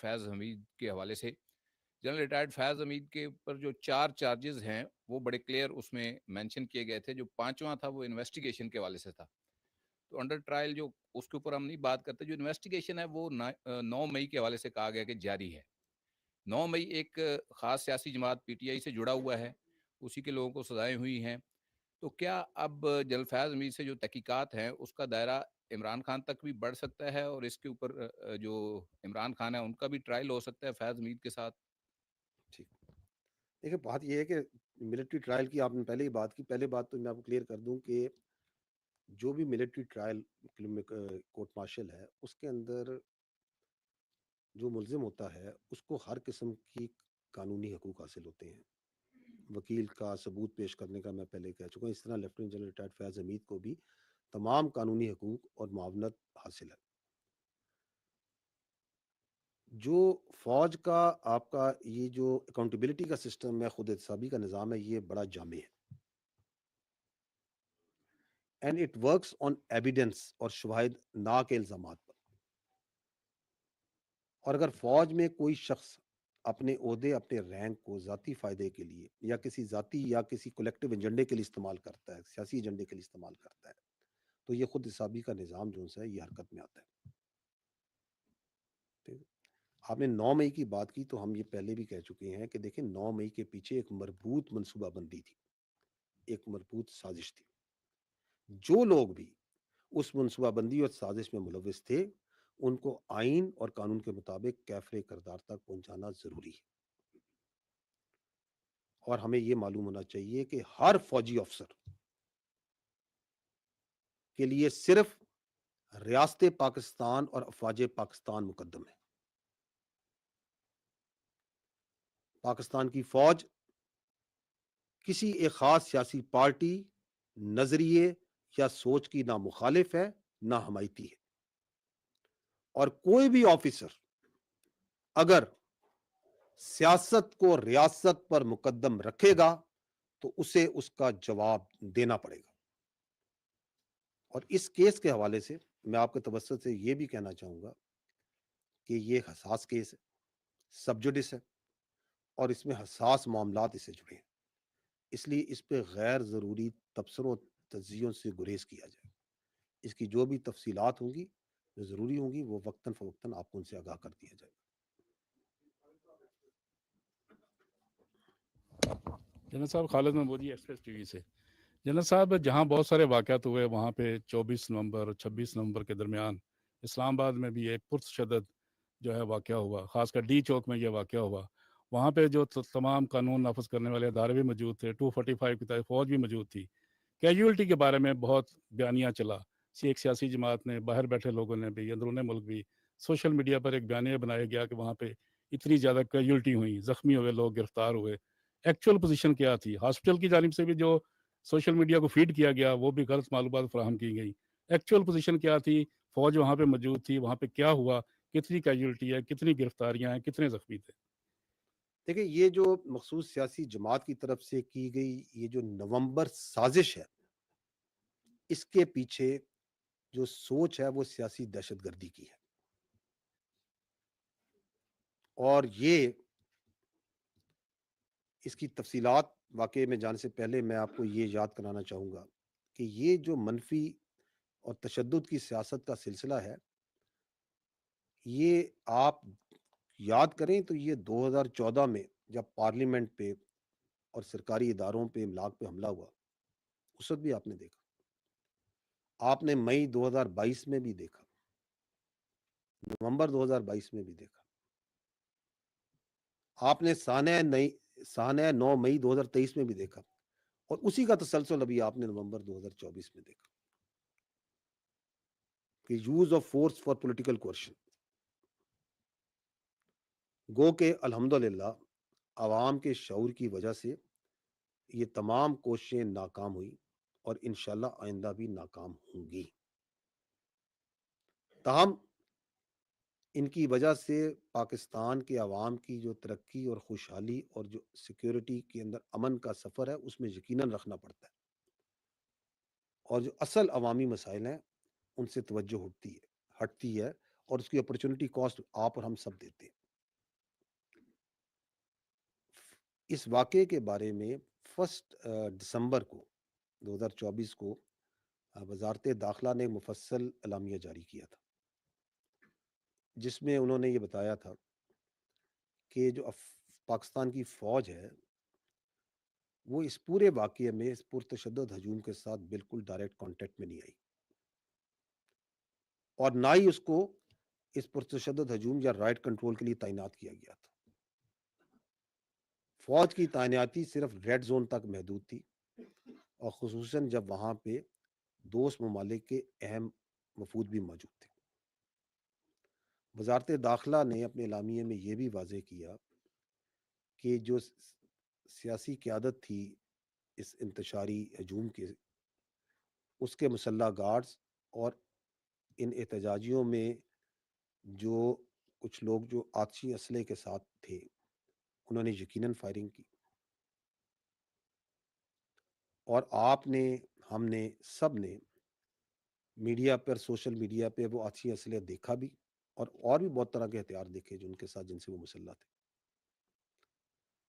فیض حمید کے حوالے سے. جنرل ریٹائرڈ فیض حمید کے اوپر جو 4 چارجز ہیں وہ بڑے کلیئر اس میں مینشن کیے گئے تھے. جو 5واں تھا وہ انویسٹیگیشن کے حوالے سے تھا. تو انڈر ٹرائل جو اس کے اوپر ہم نہیں بات کرتے. جو انویسٹیگیشن ہے وہ 9 مئی کے حوالے سے کہا گیا کہ جاری ہے. 9 مئی ایک خاص سیاسی جماعت پی ٹی آئی سے جڑا ہوا ہے, اسی کے لوگوں کو سزائیں ہوئی ہیں. تو کیا اب جنرل فیض حمید سے جو تحقیقات ہیں اس کا دائرہ عمران خان تک بھی بڑھ سکتا ہے, اور اس کے اوپر جو عمران خان ہے ان کا بھی ٹرائل ہو سکتا ہے فیض حمید کے ساتھ؟ ٹھیک. دیکھیں بات یہ ہے کہ ملٹری ٹرائل کی آپ نے پہلے ہی بات کی. پہلے بات تو میں آپ کو کلیئر کر دوں کہ جو بھی ملٹری ٹرائل کورٹ مارشل ہے اس کے اندر جو ملزم ہوتا ہے اس کو ہر قسم کی قانونی حقوق حاصل ہوتے ہیں. وکیل کا ثبوت پیش کرنے کا میں پہلے کہہ چکا ہوں. اس طرح لیفٹیننٹ جنرل ریٹائرڈ فیض حمید کو بھی تمام قانونی حقوق اور معاونت حاصل ہے. جو فوج کا آپ کا یہ جو اکاؤنٹیبلٹی کا سسٹم ہے, خود احتسابی کا نظام ہے, یہ بڑا جامع ہے. And it works on evidence اور شواہد نا کے الزامات پر. اور اگر فوج میں کوئی شخص اپنے عہدے اپنے رینک کو ذاتی فائدے کے لیے یا کسی ذاتی یا کسی کولیکٹیو ایجنڈے کے لیے استعمال کرتا ہے, سیاسی ایجنڈے کے لیے استعمال کرتا ہے, تو یہ خود حسابی کا نظام جو ہے یہ حرکت میں آتا ہے. ٹھیک ہے. آپ نے 9 مئی کی بات کی تو ہم یہ پہلے بھی کہہ چکے ہیں کہ دیکھیں 9 مئی کے پیچھے ایک مربوط منصوبہ بندی تھی, ایک مربوط سازش تھی. جو لوگ بھی اس منصوبہ بندی اور سازش میں ملوث تھے ان کو آئین اور قانون کے مطابق کیفر کردار تک پہنچانا ضروری ہے. اور ہمیں یہ معلوم ہونا چاہیے کہ ہر فوجی افسر کے لیے صرف ریاست پاکستان اور افواج پاکستان مقدم ہے. پاکستان کی فوج کسی ایک خاص سیاسی پارٹی, نظریے یا سوچ کی نہ مخالف ہے نہ حمایتی ہے. اور کوئی بھی آفیسر اگر سیاست کو ریاست پر مقدم رکھے گا تو اسے اس کا جواب دینا پڑے گا. اور اس کیس کے حوالے سے میں آپ کے توسط سے یہ بھی کہنا چاہوں گا کہ یہ حساس کیس ہے, سب جوڈس ہے, اور اس میں حساس معاملات اس سے جڑے ہیں. اس لیے اس پہ غیر ضروری تبصروں تجزیوں سے گریز کیا جائے. اس کی جو بھی تفصیلات ہوں گی جو ضروری ہوں گی وہ وقتاً فوقتاً آپ کو ان سے آگاہ کر دیا جائے. جنرل صاحب خالد محمودی ایکسپریس ٹی وی سے. جنرل صاحب جہاں بہت سارے واقعات ہوئے وہاں پہ 24 نومبر اور 26 نومبر کے درمیان اسلام آباد میں بھی ایک پرتشدد جو ہے واقعہ ہوا, خاص کر ڈی چوک میں یہ واقعہ ہوا. وہاں پہ جو تمام قانون نافذ کرنے والے ادارے بھی موجود تھے, 245 کی فوج بھی موجود تھی. کیجولٹی کے بارے میں بہت بیانیہ چلا, ایک سیاسی جماعت نے, باہر بیٹھے لوگوں نے بھی, اندرون ملک بھی, سوشل میڈیا پر ایک بیانیہ بنایا گیا کہ وہاں پہ اتنی زیادہ کیجولٹی ہوئی, زخمی ہوئے لوگ, گرفتار ہوئے. ایکچوئل پوزیشن کیا تھی؟ ہاسپٹل کی جانب سے بھی جو سوشل میڈیا کو فیڈ کیا گیا وہ بھی غلط معلومات فراہم کی گئی. ایکچوئل پوزیشن کیا تھی؟ فوج وہاں پہ موجود تھی, وہاں پہ کیا ہوا, کتنی کیجولٹی ہے, کتنی گرفتاریاں ہیں, کتنے زخمی تھے؟ دیکھیں یہ جو مخصوص سیاسی جماعت کی طرف سے کی گئی یہ جو نومبر سازش ہے, اس کے پیچھے جو سوچ ہے وہ سیاسی دہشت گردی کی ہے. اور یہ اس کی تفصیلات واقعے میں جانے سے پہلے میں آپ کو یہ یاد کرانا چاہوں گا کہ یہ جو منفی اور تشدد کی سیاست کا سلسلہ ہے, یہ آپ یاد کریں تو یہ 2014 میں جب پارلیمنٹ پہ اور سرکاری اداروں پہ املاک پہ حملہ ہوا اس وقت بھی آپ نے دیکھا. آپ نے مئی 2022 میں بھی دیکھا, نومبر 2022 میں بھی دیکھا. آپ نے سانحہ 9 مئی 2023 میں بھی دیکھا, اور اسی کا تسلسل ابھی آپ نے نومبر 2024 میں دیکھا کہ use of force for political coercion. گو کہ الحمدللہ عوام کے شعور کی وجہ سے یہ تمام کوششیں ناکام ہوئی اور انشاءاللہ آئندہ بھی ناکام ہوں گی. تاہم ان کی وجہ سے پاکستان کے عوام کی جو ترقی اور خوشحالی اور جو سیکیورٹی کے اندر امن کا سفر ہے اس میں یقیناً رکھنا پڑتا ہے, اور جو اصل عوامی مسائل ہیں ان سے توجہ ہٹتی ہے, اور اس کی اپرچونٹی کاسٹ آپ اور ہم سب دیتے ہیں. اس واقعے کے بارے میں 1 دسمبر کو 2024 کو وزارت داخلہ نے مفصل اعلامیہ جاری کیا تھا، جس میں انہوں نے یہ بتایا تھا کہ جو پاکستان کی فوج ہے وہ اس پورے واقعے میں اس پرتشدد ہجوم کے ساتھ بالکل ڈائریکٹ کانٹیکٹ میں نہیں آئی، اور نہ ہی اس کو اس پرتشدد ہجوم یا رائٹ کنٹرول کے لیے تعینات کیا گیا تھا۔ فوج کی تعیناتی صرف ریڈ زون تک محدود تھی، اور خصوصاً جب وہاں پہ دوست ممالک کے اہم وفود بھی موجود تھے۔ وزارت داخلہ نے اپنے اعلامیے میں یہ بھی واضح کیا کہ جو سیاسی قیادت تھی اس انتشاری ہجوم کے، اس کے مسلح گارڈز اور ان احتجاجیوں میں جو کچھ لوگ جو آتشی اسلحے کے ساتھ تھے انہوں نے یقیناً فائرنگ کی، اور آپ نے، ہم نے، سب نے میڈیا پر، سوشل میڈیا پہ وہ آتشی اسلحے دیکھا بھی، اور بھی بہت طرح کے ہتھیار دیکھے جو ان کے ساتھ، جن سے وہ مسلح تھے۔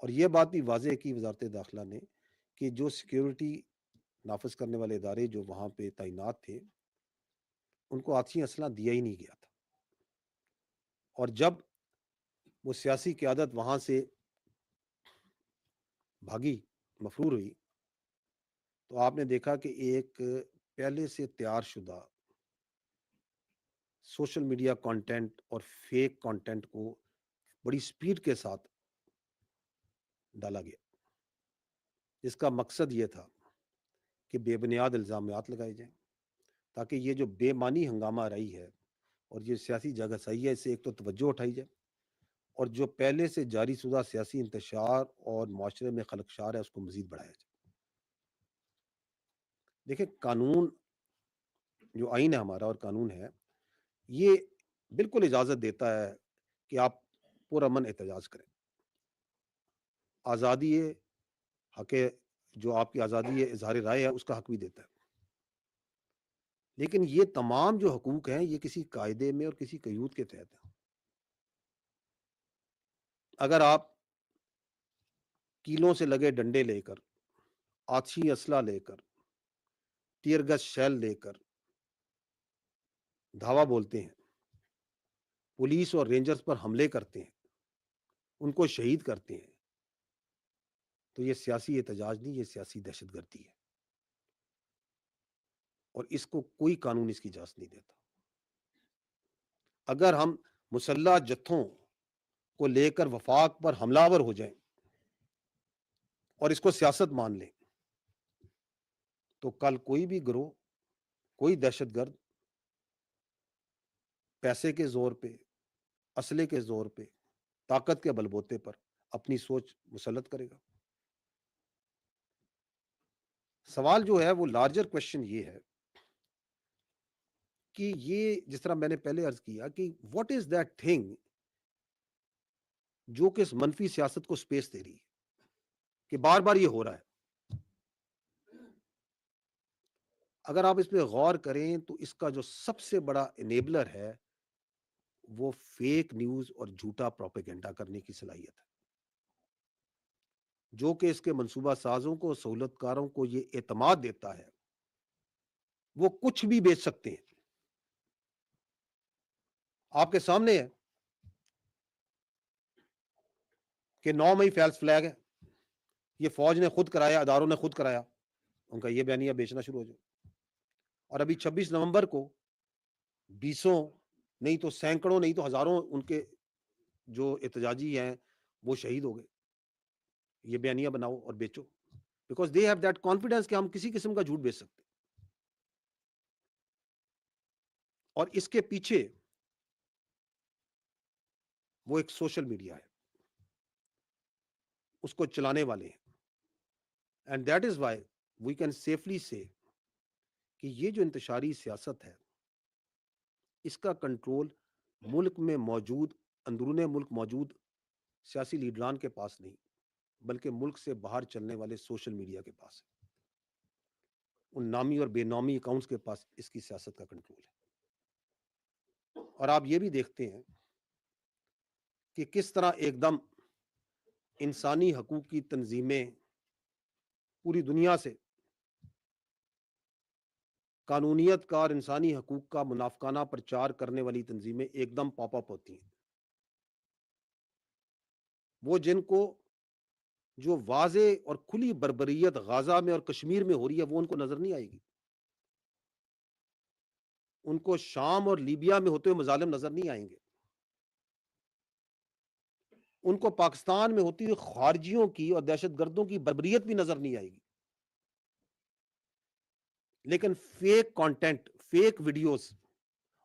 اور یہ بات بھی واضح کی وزارت داخلہ نے کہ جو سیکیورٹی نافذ کرنے والے ادارے جو وہاں پہ تعینات تھے ان کو آتشی اسلحہ دیا ہی نہیں گیا تھا، اور جب وہ سیاسی قیادت وہاں سے بھاگی، مفرور ہوئی، تو آپ نے دیکھا کہ ایک پہلے سے تیار شدہ سوشل میڈیا کانٹینٹ اور فیک کانٹینٹ کو بڑی سپیڈ کے ساتھ ڈالا گیا، جس کا مقصد یہ تھا کہ بے بنیاد الزامات لگائے جائیں، تاکہ یہ جو بے معنی ہنگامہ رہی ہے اور یہ سیاسی جگہ صحیح ہے، اس سے ایک تو توجہ اٹھائی جائے، اور جو پہلے سے جاری شدہ سیاسی انتشار اور معاشرے میں خلقشار ہے اس کو مزید بڑھایا جائے۔ دیکھیں، قانون، جو آئین ہے ہمارا اور قانون ہے، یہ بالکل اجازت دیتا ہے کہ آپ پرامن احتجاج کریں، آزادی ہے، حق ہے، جو آپ کی آزادی ہے اظہار رائے ہے اس کا حق بھی دیتا ہے، لیکن یہ تمام جو حقوق ہیں یہ کسی قاعدے میں اور کسی قیود کے تحت ہیں۔ اگر آپ کیلوں سے لگے ڈنڈے لے کر، آتشی اسلحہ لے کر، ٹیئر گیس شیل لے کر دھاوا بولتے ہیں، پولیس اور رینجرز پر حملے کرتے ہیں، ان کو شہید کرتے ہیں، تو یہ سیاسی احتجاج نہیں، یہ سیاسی دہشت گردی ہے، اور اس کو کوئی قانون اس کی اجازت نہیں دیتا۔ اگر ہم مسلح جتھوں کو لے کر وفاق پر حملہ آور ہو جائیں اور اس کو سیاست مان لیں، تو کل کوئی بھی گروہ، کوئی دہشت گرد پیسے کے زور پہ، اسلحے کے زور پہ، طاقت کے بلبوتے پر اپنی سوچ مسلط کرے گا۔ سوال جو ہے وہ لارجر کوشچن یہ ہے کہ یہ جس طرح میں نے پہلے عرض کیا کہ واٹ از دیٹ تھنگ جو کہ اس منفی سیاست کو سپیس دے رہی ہے کہ بار بار یہ ہو رہا ہے۔ اگر آپ اس پہ غور کریں تو اس کا جو سب سے بڑا انیبلر ہے وہ فیک نیوز اور جھوٹا پروپیگنڈا کرنے کی صلاحیت ہے، جو کہ اس کے منصوبہ سازوں کو، سہولت کاروں کو یہ اعتماد دیتا ہے وہ کچھ بھی بیچ سکتے ہیں۔ آپ کے سامنے ہے کہ 9 مئی فیلس فلیگ ہے، یہ فوج نے خود کرایا، اداروں نے خود کرایا، ان کا یہ بیانیہ بیچنا شروع ہو جائے، اور ابھی 26 نومبر کو بیسوں نہیں تو سینکڑوں نہیں تو ہزاروں ان کے جو احتجاجی ہیں وہ شہید ہو گئے۔ یہ بیانیہ بناؤ اور بیچو، because they have that confidence کہ ہم کسی قسم کا جھوٹ بیچ سکتے، اور اس کے پیچھے وہ ایک سوشل میڈیا ہے، اس کو چلانے والے ہیں، and that is why we can safely say کہ یہ جو انتشاری سیاست ہے اس کا کنٹرول ملک میں موجود، اندرون ملک موجود سیاسی لیڈران کے پاس نہیں، بلکہ ملک سے باہر چلنے والے سوشل میڈیا کے پاس ہے، ان نامی اور بے نامی اکاؤنٹس کے پاس اس کی سیاست کا کنٹرول ہے۔ اور آپ یہ بھی دیکھتے ہیں کہ کس طرح ایک دم انسانی حقوق کی تنظیمیں پوری دنیا سے قانونیت کا اور انسانی حقوق کا منافقانہ پرچار کرنے والی تنظیمیں ایک دم پاپ اپ ہوتی ہیں. وہ جن کو جو واضح اور کھلی بربریت غزہ میں اور کشمیر میں ہو رہی ہے وہ ان کو نظر نہیں آئے گی. ان کو شام اور لیبیا میں ہوتے ہوئے مظالم نظر نہیں آئیں گے. ان کو پاکستان میں ہوتی ہوئی خارجیوں کی اور دہشت گردوں کی بربریت بھی نظر نہیں آئے گی. لیکن فیک کانٹینٹ، فیک ویڈیوز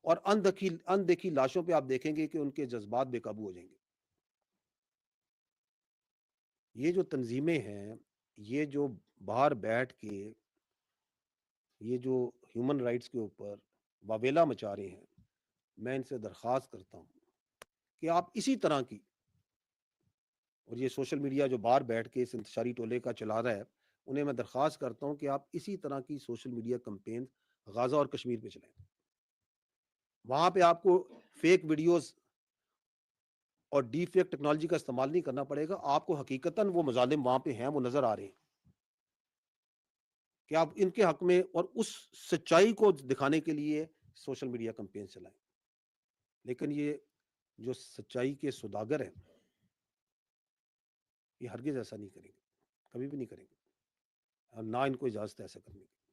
اور اندیکھی لاشوں پہ آپ دیکھیں گے کہ ان کے جذبات بے قابو ہو جائیں گے. یہ جو تنظیمیں ہیں، یہ جو باہر بیٹھ کے یہ جو ہیومن رائٹس کے اوپر واویلا مچا رہے ہیں، میں ان سے درخواست کرتا ہوں کہ آپ اسی طرح کی، اور یہ سوشل میڈیا جو باہر بیٹھ کے اس انتشاری ٹولے کا چلا رہا ہے، انہیں میں درخواست کرتا ہوں کہ آپ اسی طرح کی سوشل میڈیا کمپین غزہ اور کشمیر پہ چلائیں. وہاں پہ آپ کو فیک ویڈیوز اور ڈی فیک ٹیکنالوجی کا استعمال نہیں کرنا پڑے گا. آپ کو حقیقتاً وہ مظالم وہاں پہ ہیں، وہ نظر آ رہے ہیں کہ آپ ان کے حق میں اور اس سچائی کو دکھانے کے لیے سوشل میڈیا کمپین چلائیں. لیکن یہ جو سچائی کے سوداگر ہیں، یہ ہرگز ایسا نہیں کریں گے، کبھی بھی نہیں کریں گے، اور نہ ان کو اجازت ہے ایسا کرنے کی.